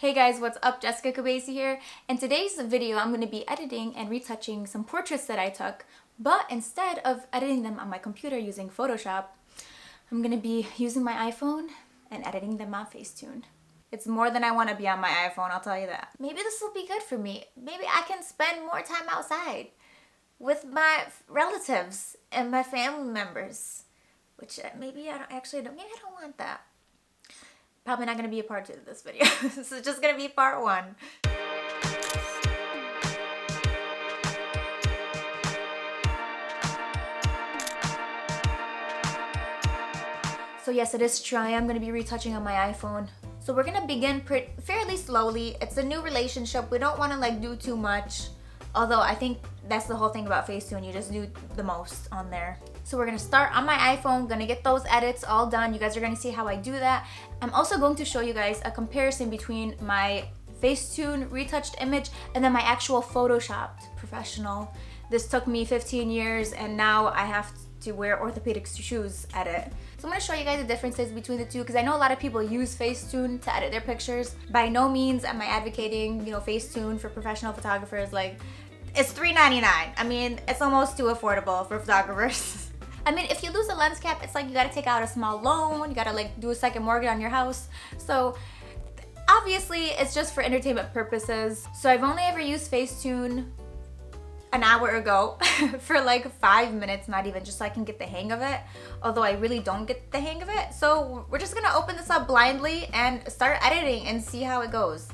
Hey guys, what's up? Jessica Kubasi here. In today's video, I'm going to be editing and retouching some portraits that I took, but instead of editing them on my computer using Photoshop, I'm going to be using my iPhone and editing them on Facetune. It's more than I want to be on my iPhone, I'll tell you that. Maybe this will be good for me. Maybe I can spend more time outside with my relatives and my family members, which maybe I don't want that. Probably not going to be a part 2 of this video. This is just going to be part 1. So yes, it is true. I am going to be retouching on my iPhone. So we're going to begin fairly slowly. It's a new relationship. We don't want to do too much. Although I think that's the whole thing about Facetune. You just do the most on there. So we're going to start on my iPhone. Going to get those edits all done. You guys are going to see how I do that. I'm also going to show you guys a comparison between my Facetune retouched image and then my actual Photoshopped professional. This took me 15 years and now I have to wear orthopedic shoes edit. So I'm going to show you guys the differences between the two because I know a lot of people use Facetune to edit their pictures. By no means am I advocating, Facetune for professional photographers. It's $3.99. I mean, it's almost too affordable for photographers. I mean, if you lose a lens cap, it's like you gotta take out a small loan, you gotta do a second mortgage on your house. So obviously it's just for entertainment purposes. So I've only ever used Facetune an hour ago for 5 minutes, not even, just so I can get the hang of it. Although I really don't get the hang of it. So we're just gonna open this up blindly and start editing and see how it goes.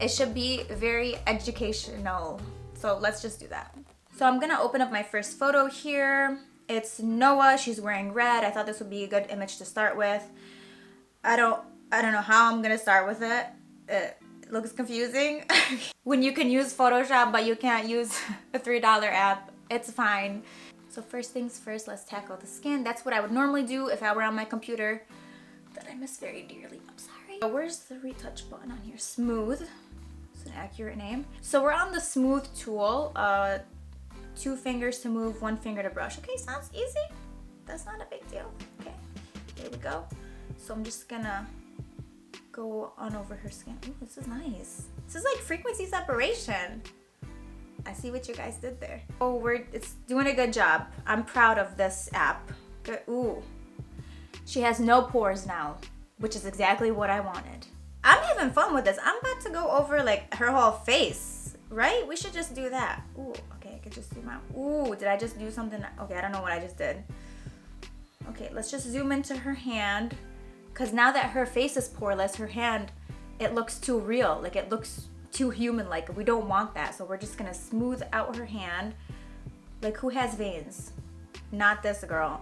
It should be very educational. So let's just do that. So I'm gonna open up my first photo here. It's Noah. She's wearing red. I thought this would be a good image to start with. I don't know how I'm gonna start with it. It looks confusing. When you can use Photoshop but you can't use a $3 app, it's fine. So first things first, let's tackle the skin. That's what I would normally do if I were on my computer that I miss very dearly. I'm sorry. So where's the retouch button on here? Smooth. It's an accurate name. So we're on the smooth tool. 2 fingers to move, 1 finger to brush. Okay, sounds easy. That's not a big deal. Okay, here we go. So I'm just gonna go on over her skin. Ooh, this is nice. This is like frequency separation. I see what you guys did there. Oh, it's doing a good job. I'm proud of this app. Good. Ooh, she has no pores now, which is exactly what I wanted. I'm having fun with this. I'm about to go over her whole face, right? We should just do that. Ooh, okay, I could just zoom out. Ooh, did I just do something? Okay, I don't know what I just did. Okay, let's just zoom into her hand. Because now that her face is poreless, her hand, it looks too real. It looks too human-like. We don't want that. So we're just going to smooth out her hand. Who has veins? Not this girl.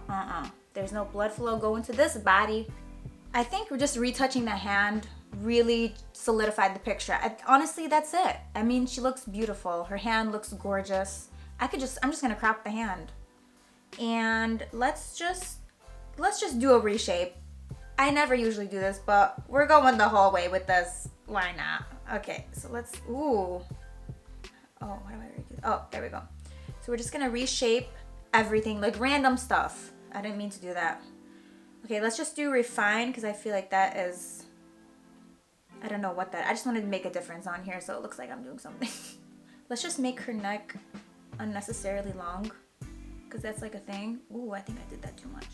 There's no blood flow going to this body. I think we're just retouching the hand really solidified the picture. Honestly, that's it. I mean, she looks beautiful. Her hand looks gorgeous. I'm just gonna crop the hand. And let's just do a reshape. I never usually do this, but we're going the whole way with this. Why not? Okay, so let's, ooh. Oh, how do I redo that? Oh, there we go. So we're just gonna reshape everything, random stuff. I didn't mean to do that. Okay, let's just do refine, because I feel like that is, I don't know what that, I just wanted to make a difference on here so it looks like I'm doing something. Let's just make her neck unnecessarily long, because that's a thing. Ooh, I think I did that too much.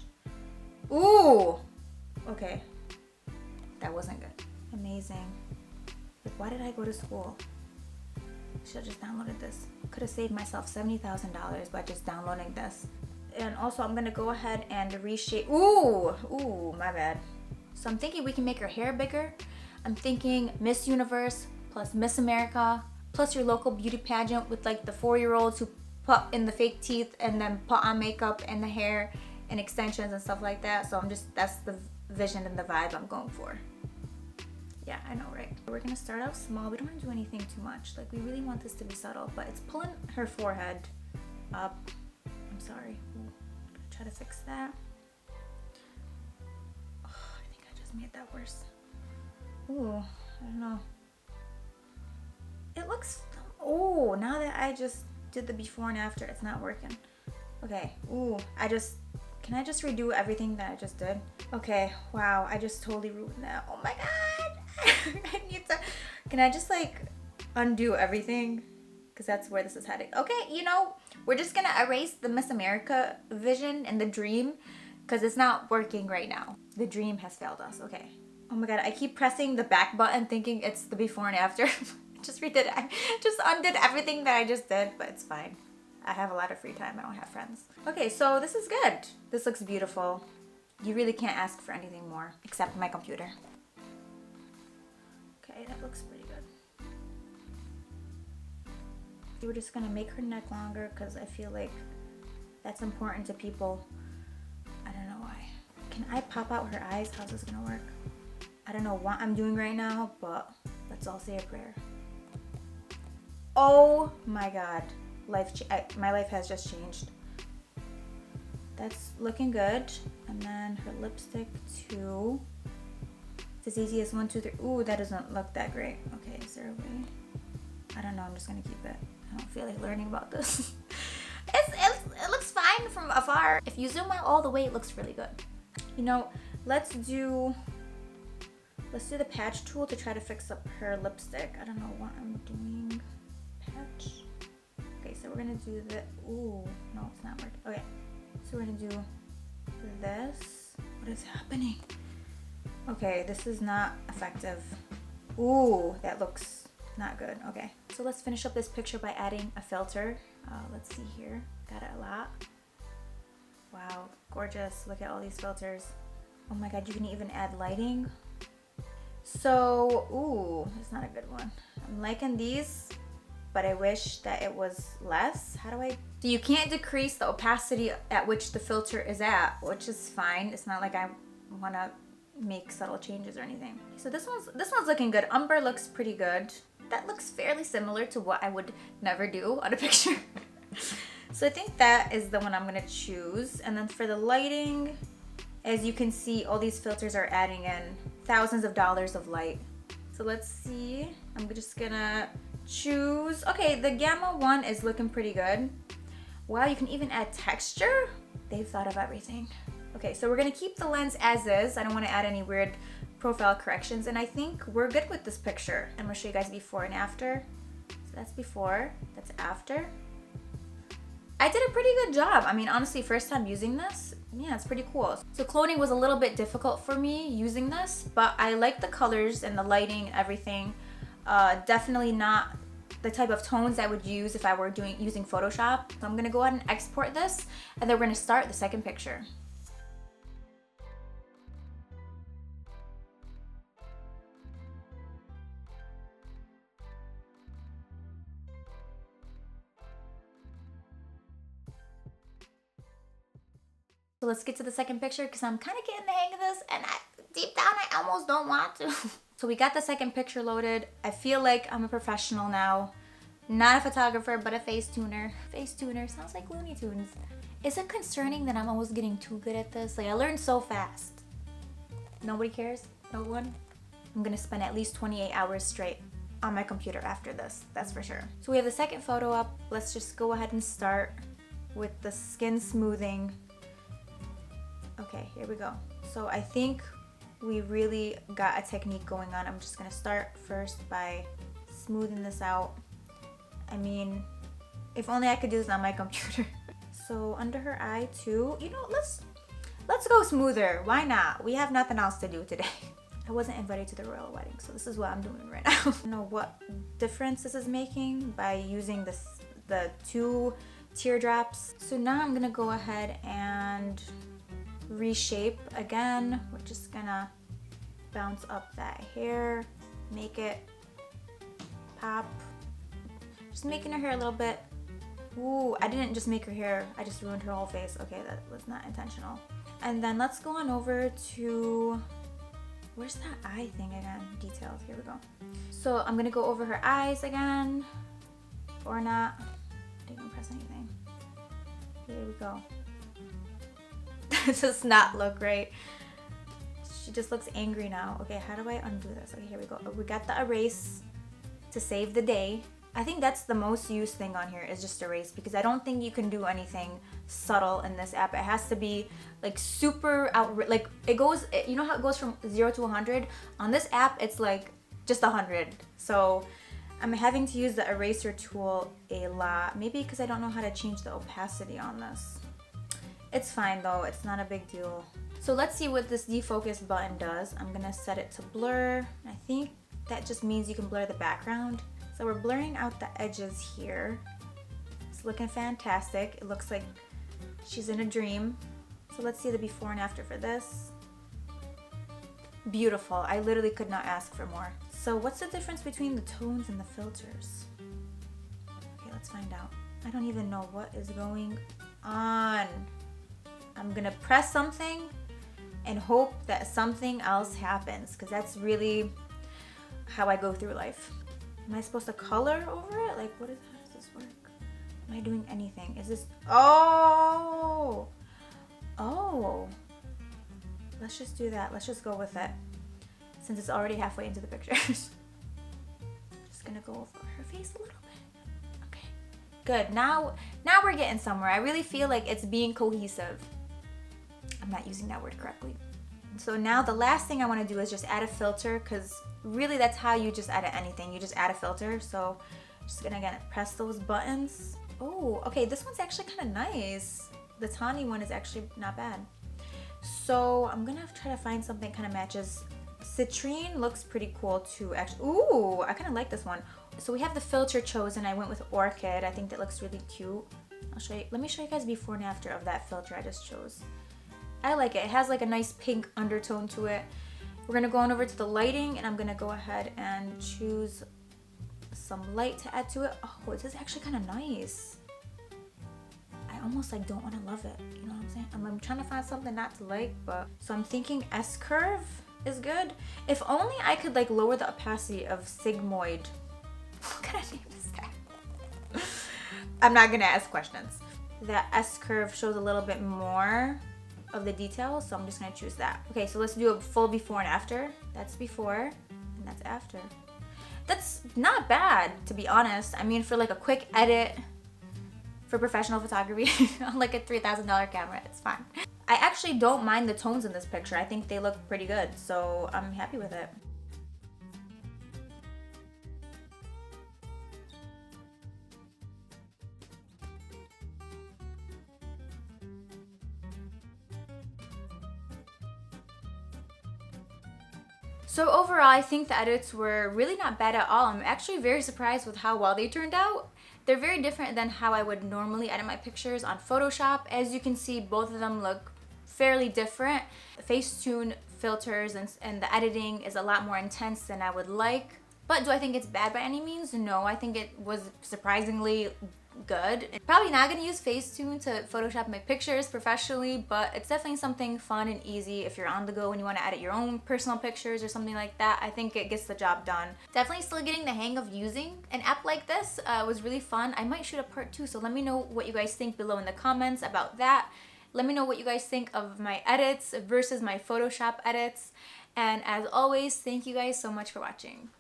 Ooh! Okay. That wasn't good. Amazing. Why did I go to school? Should have just downloaded this. Could have saved myself $70,000 by just downloading this. And also I'm gonna go ahead and reshape. Ooh, my bad. So I'm thinking we can make her hair bigger. I'm thinking Miss Universe plus Miss America plus your local beauty pageant with the 4-year-olds who put in the fake teeth and then put on makeup and the hair and extensions and stuff like that. So that's the vision and the vibe I'm going for. Yeah, I know, right? We're gonna start out small. We don't want to do anything too much. We really want this to be subtle, but it's pulling her forehead up. I'm sorry. Ooh, try to fix that. Oh, I think I just made that worse. Ooh, I don't know. It looks, oh, now that I just did the before and after, it's not working. Okay, ooh, can I just redo everything that I just did? Okay, wow, I just totally ruined that. Oh my God. I need to, Can I just like undo everything? Because that's where this is heading. Okay, you know, we're just gonna erase the Miss America vision and the dream because it's not working right now. The dream has failed us. Okay. Oh my god, I keep pressing the back button thinking it's the before and after. Just redid it. I just undid everything that I just did, but it's fine. I have a lot of free time. I don't have friends. Okay, so this is good. This looks beautiful. You really can't ask for anything more except my computer. Okay, that looks pretty good. We're just gonna make her neck longer because I feel like that's important to people. I don't know why. Can I pop out her eyes? How's this gonna work? I don't know what I'm doing right now, but let's all say a prayer. Oh my god. My life has just changed. That's looking good. And then her lipstick too. It's as easy as 1, 2, 3. Ooh, that doesn't look that great. Okay, is there a way? I don't know, I'm just gonna keep it. I don't feel like learning about this. It looks fine from afar. If you zoom out all the way, it looks really good. You know, let's do the patch tool to try to fix up her lipstick. I don't know what I'm doing. Patch. Okay, so we're gonna do the, ooh, no, it's not working. Okay, so we're gonna do this. What is happening? Okay, this is not effective. Ooh, that looks not good. Okay, so let's finish up this picture by adding a filter. Let's see here. Got it a lot. Wow, gorgeous. Look at all these filters. Oh my god, you can even add lighting. So, ooh, it's not a good one. I'm liking these, but I wish that it was less. How do I? So you can't decrease the opacity at which the filter is at, which is fine. It's not like I want to make subtle changes or anything. So this one's looking good. Umber looks pretty good. That looks fairly similar to what I would never do on a picture. So I think that is the one I'm gonna choose. And then for the lighting, as you can see, all these filters are adding in thousands of dollars of light. So let's see. I'm just gonna choose. Okay, the Gamma one is looking pretty good. Wow, you can even add texture. They've thought of everything. Okay, so we're gonna keep the lens as is. I don't wanna add any weird profile corrections, and I think we're good with this picture. I'm gonna show you guys before and after. So that's before, that's after. I did a pretty good job. I mean, honestly, first time using this, yeah, it's pretty cool. So cloning was a little bit difficult for me using this, but I like the colors and the lighting and everything. Definitely not the type of tones I would use if I were using Photoshop. So I'm gonna go ahead and export this, and then we're gonna start the second picture. So let's get to the second picture because I'm kind of getting the hang of this, and deep down I almost don't want to. So we got the second picture loaded. I feel like I'm a professional now. Not a photographer, but a Facetuner. Facetuner sounds like Looney Tunes. Is it concerning that I'm almost getting too good at this? Like, I learned so fast. Nobody cares? No one? I'm gonna spend at least 28 hours straight on my computer after this, that's for sure. So we have the second photo up. Let's just go ahead and start with the skin smoothing. Okay, here we go. So I think we really got a technique going on. I'm just gonna start first by smoothing this out. I mean, if only I could do this on my computer. So under her eye too, you know, let's go smoother. Why not? We have nothing else to do today. I wasn't invited to the royal wedding, so this is what I'm doing right now. I don't know what difference this is making by using the 2 teardrops. So now I'm gonna go ahead and reshape again. We're just gonna bounce up that hair, make it pop. Just making her hair a little bit. Ooh, I didn't just make her hair, I just ruined her whole face. Okay, that was not intentional. And then let's go on over to, where's that eye thing again? Details, here we go. So I'm gonna go over her eyes again, or not. I didn't even press anything. Here we go. This does not look great. She just looks angry now. Okay, how do I undo this? Okay, here we go. We got the erase to save the day. I think that's the most used thing on here is just erase, because I don't think you can do anything subtle in this app. It has to be like super like it goes, you know how it goes from 0 to 100? On this app, it's like just 100. So I'm having to use the eraser tool a lot. Maybe because I don't know how to change the opacity on this. It's fine though, it's not a big deal. So let's see what this defocus button does. I'm gonna set it to blur. I think that just means you can blur the background. So we're blurring out the edges here. It's looking fantastic. It looks like she's in a dream. So let's see the before and after for this. Beautiful. I literally could not ask for more. So what's the difference between the tones and the filters? Okay, let's find out. I don't even know what is going on. I'm gonna press something and hope that something else happens, because that's really how I go through life. Am I supposed to color over it? Like, how does this work? Am I doing anything? Is this, oh, let's just do that. Let's just go with it, since it's already halfway into the pictures. Just gonna go over her face a little bit. Okay, good. Now we're getting somewhere. I really feel like it's being cohesive. I'm not using that word correctly. So now the last thing I want to do is just add a filter, because really that's how you just edit anything. You just add a filter. So just gonna again press those buttons. Oh, okay, this one's actually kind of nice. The tawny one is actually not bad. So I'm gonna try to find something kind of matches. Citrine looks pretty cool too, actually. Ooh, I kind of like this one. So we have the filter chosen. I went with Orchid. I think that looks really cute. I'll show you. Let me show you guys before and after of that filter I just chose. I like it. It has like a nice pink undertone to it. We're gonna go on over to the lighting, and I'm gonna go ahead and choose some light to add to it. Oh, this is actually kind of nice. I almost like don't want to love it. You know what I'm saying? I'm trying to find something not to like, but so I'm thinking S-curve is good. If only I could like lower the opacity of Sigmoid. What kind of name is that? I'm not gonna ask questions. That S-curve shows a little bit more of the details, so I'm just gonna choose that. Okay, so let's do a full before and after. That's before and that's after. That's not bad, to be honest. I mean, for like a quick edit for professional photography on like a $3,000 camera, it's fine. I actually don't mind the tones in this picture. I think they look pretty good, so I'm happy with it. So overall, I think the edits were really not bad at all. I'm actually very surprised with how well they turned out. They're very different than how I would normally edit my pictures on Photoshop. As you can see, both of them look fairly different. The Facetune filters and the editing is a lot more intense than I would like. But do I think it's bad by any means? No, I think it was surprisingly good. Probably not gonna use Facetune to Photoshop my pictures professionally, but it's definitely something fun and easy if you're on the go and you want to edit your own personal pictures or something like that. I think it gets the job done. Definitely still getting the hang of using an app like this. Was really fun. I might shoot a part 2, so let me know what you guys think below in the comments about that. Let me know what you guys think of my edits versus my Photoshop edits. And as always, thank you guys so much for watching.